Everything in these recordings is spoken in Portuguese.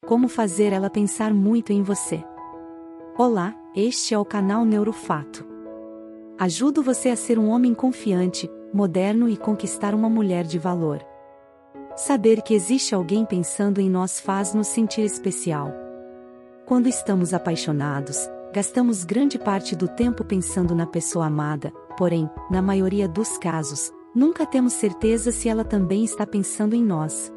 Como fazer ela pensar muito em você. Olá, este é o canal Neurofato. Ajudo você a ser um homem confiante, moderno e conquistar uma mulher de valor. Saber que existe alguém pensando em nós faz nos sentir especial. Quando estamos apaixonados, gastamos grande parte do tempo pensando na pessoa amada, porém, na maioria dos casos, nunca temos certeza se ela também está pensando em nós.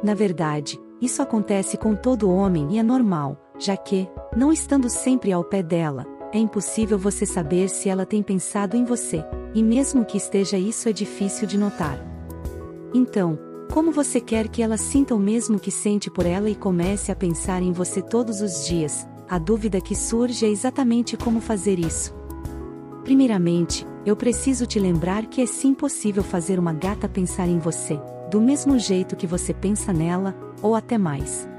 Na verdade, isso acontece com todo homem e é normal, já que, não estando sempre ao pé dela, é impossível você saber se ela tem pensado em você, e mesmo que esteja, isso é difícil de notar. Então, como você quer que ela sinta o mesmo que sente por ela e comece a pensar em você todos os dias? A dúvida que surge é exatamente como fazer isso. Primeiramente, eu preciso te lembrar que é sim possível fazer uma gata pensar em você, do mesmo jeito que você pensa nela, ou até mais.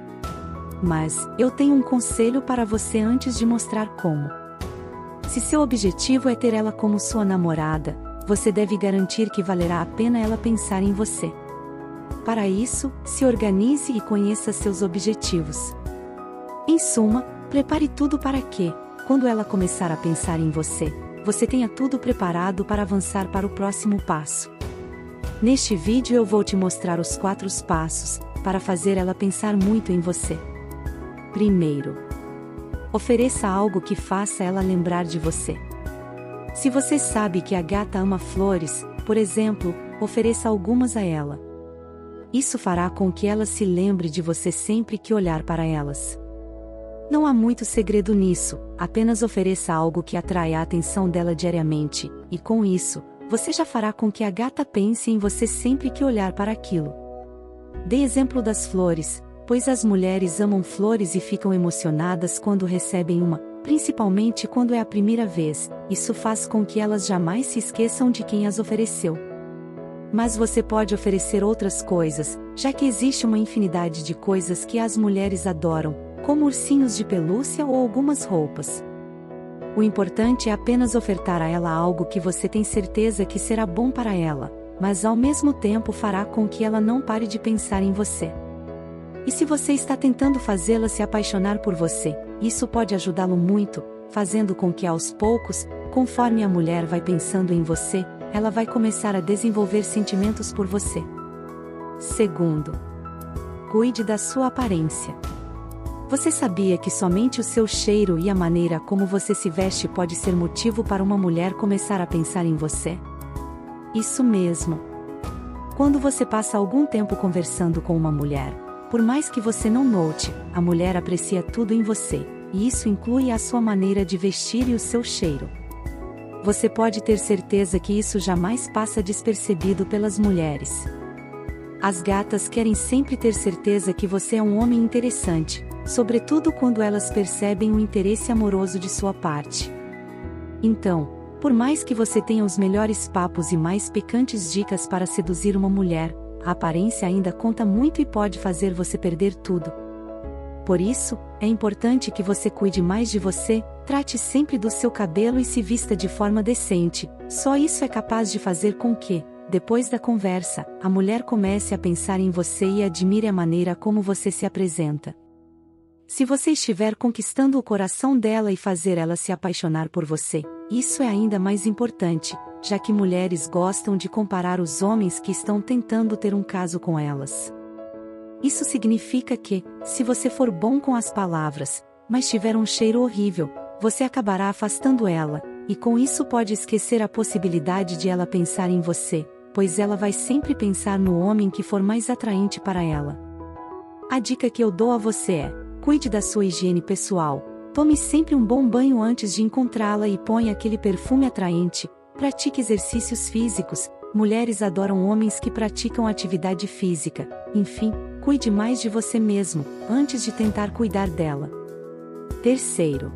Mas, eu tenho um conselho para você antes de mostrar como. Se seu objetivo é ter ela como sua namorada, você deve garantir que valerá a pena ela pensar em você. Para isso, se organize e conheça seus objetivos. Em suma, prepare tudo para que, quando ela começar a pensar em você, você tenha tudo preparado para avançar para o próximo passo. Neste vídeo eu vou te mostrar os 4 passos, para fazer ela pensar muito em você. Primeiro, ofereça algo que faça ela lembrar de você. Se você sabe que a gata ama flores, por exemplo, ofereça algumas a ela. Isso fará com que ela se lembre de você sempre que olhar para elas. Não há muito segredo nisso, apenas ofereça algo que atraia a atenção dela diariamente, e com isso, você já fará com que a gata pense em você sempre que olhar para aquilo. Dê exemplo das flores, pois as mulheres amam flores e ficam emocionadas quando recebem uma, principalmente quando é a primeira vez, isso faz com que elas jamais se esqueçam de quem as ofereceu. Mas você pode oferecer outras coisas, já que existe uma infinidade de coisas que as mulheres adoram, como ursinhos de pelúcia ou algumas roupas. O importante é apenas ofertar a ela algo que você tem certeza que será bom para ela, mas ao mesmo tempo fará com que ela não pare de pensar em você. E se você está tentando fazê-la se apaixonar por você, isso pode ajudá-lo muito, fazendo com que aos poucos, conforme a mulher vai pensando em você, ela vai começar a desenvolver sentimentos por você. Segundo, cuide da sua aparência. Você sabia que somente o seu cheiro e a maneira como você se veste pode ser motivo para uma mulher começar a pensar em você? Isso mesmo. Quando você passa algum tempo conversando com uma mulher, por mais que você não note, a mulher aprecia tudo em você, e isso inclui a sua maneira de vestir e o seu cheiro. Você pode ter certeza que isso jamais passa despercebido pelas mulheres. As gatas querem sempre ter certeza que você é um homem interessante, sobretudo quando elas percebem um interesse amoroso de sua parte. Então, por mais que você tenha os melhores papos e mais picantes dicas para seduzir uma mulher, a aparência ainda conta muito e pode fazer você perder tudo. Por isso, é importante que você cuide mais de você, trate sempre do seu cabelo e se vista de forma decente, só isso é capaz de fazer com que, depois da conversa, a mulher comece a pensar em você e admire a maneira como você se apresenta. Se você estiver conquistando o coração dela e fazer ela se apaixonar por você, isso é ainda mais importante, já que mulheres gostam de comparar os homens que estão tentando ter um caso com elas. Isso significa que, se você for bom com as palavras, mas tiver um cheiro horrível, você acabará afastando ela, e com isso pode esquecer a possibilidade de ela pensar em você, pois ela vai sempre pensar no homem que for mais atraente para ela. A dica que eu dou a você é: cuide da sua higiene pessoal, tome sempre um bom banho antes de encontrá-la e ponha aquele perfume atraente, pratique exercícios físicos, mulheres adoram homens que praticam atividade física, enfim, cuide mais de você mesmo, antes de tentar cuidar dela. Terceiro,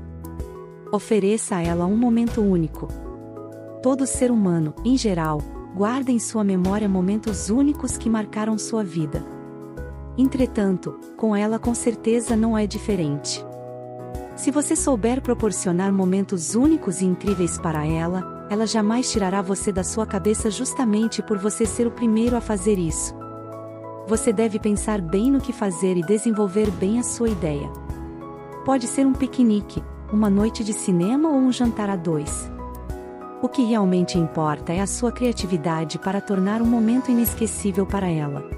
ofereça a ela um momento único. Todo ser humano, em geral, guarda em sua memória momentos únicos que marcaram sua vida. Entretanto, com ela com certeza não é diferente. Se você souber proporcionar momentos únicos e incríveis para ela, ela jamais tirará você da sua cabeça justamente por você ser o primeiro a fazer isso. Você deve pensar bem no que fazer e desenvolver bem a sua ideia. Pode ser um piquenique, uma noite de cinema ou um jantar a dois. O que realmente importa é a sua criatividade para tornar um momento inesquecível para ela.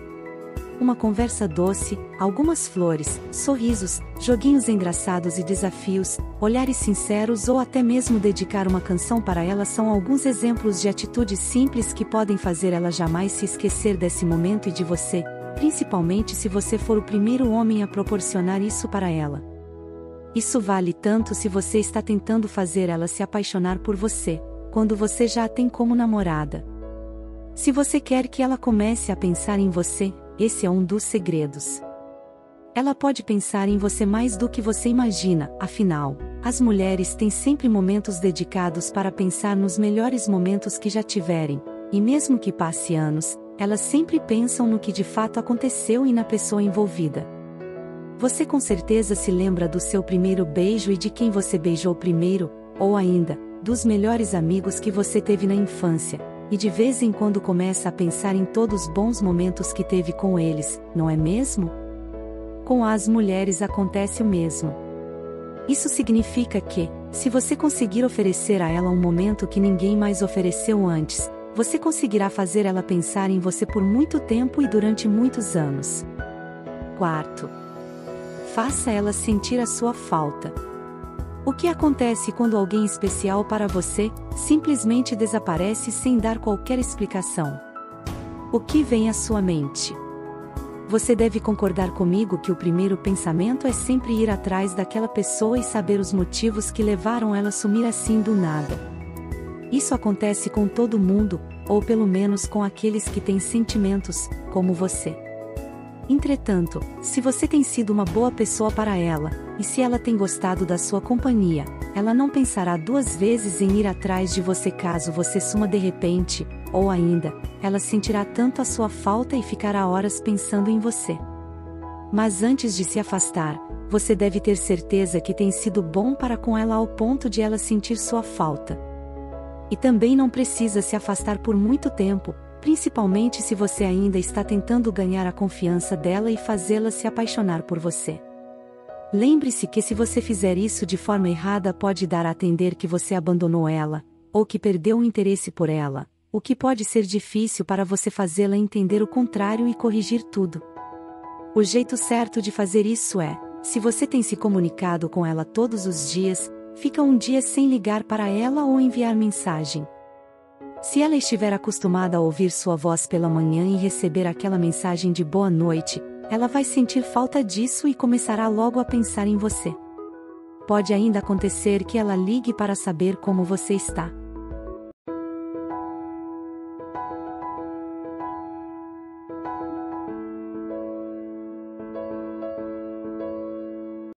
Uma conversa doce, algumas flores, sorrisos, joguinhos engraçados e desafios, olhares sinceros ou até mesmo dedicar uma canção para ela são alguns exemplos de atitudes simples que podem fazer ela jamais se esquecer desse momento e de você, principalmente se você for o primeiro homem a proporcionar isso para ela. Isso vale tanto se você está tentando fazer ela se apaixonar por você, quando você já a tem como namorada. Se você quer que ela comece a pensar em você, esse é um dos segredos. Ela pode pensar em você mais do que você imagina, afinal, as mulheres têm sempre momentos dedicados para pensar nos melhores momentos que já tiverem, e mesmo que passe anos, elas sempre pensam no que de fato aconteceu e na pessoa envolvida. Você com certeza se lembra do seu primeiro beijo e de quem você beijou primeiro, ou ainda, dos melhores amigos que você teve na infância. E de vez em quando começa a pensar em todos os bons momentos que teve com eles, não é mesmo? Com as mulheres acontece o mesmo. Isso significa que, se você conseguir oferecer a ela um momento que ninguém mais ofereceu antes, você conseguirá fazer ela pensar em você por muito tempo e durante muitos anos. Quarto, faça ela sentir a sua falta. O que acontece quando alguém especial para você simplesmente desaparece sem dar qualquer explicação? O que vem à sua mente? Você deve concordar comigo que o primeiro pensamento é sempre ir atrás daquela pessoa e saber os motivos que levaram ela a sumir assim do nada. Isso acontece com todo mundo, ou pelo menos com aqueles que têm sentimentos, como você. Entretanto, se você tem sido uma boa pessoa para ela, e se ela tem gostado da sua companhia, ela não pensará duas vezes em ir atrás de você caso você suma de repente, ou ainda, ela sentirá tanto a sua falta e ficará horas pensando em você. Mas antes de se afastar, você deve ter certeza que tem sido bom para com ela ao ponto de ela sentir sua falta. E também não precisa se afastar por muito tempo, principalmente se você ainda está tentando ganhar a confiança dela e fazê-la se apaixonar por você. Lembre-se que se você fizer isso de forma errada pode dar a entender que você abandonou ela, ou que perdeu o interesse por ela, o que pode ser difícil para você fazê-la entender o contrário e corrigir tudo. O jeito certo de fazer isso é, se você tem se comunicado com ela todos os dias, fica um dia sem ligar para ela ou enviar mensagem. Se ela estiver acostumada a ouvir sua voz pela manhã e receber aquela mensagem de boa noite, ela vai sentir falta disso e começará logo a pensar em você. Pode ainda acontecer que ela ligue para saber como você está.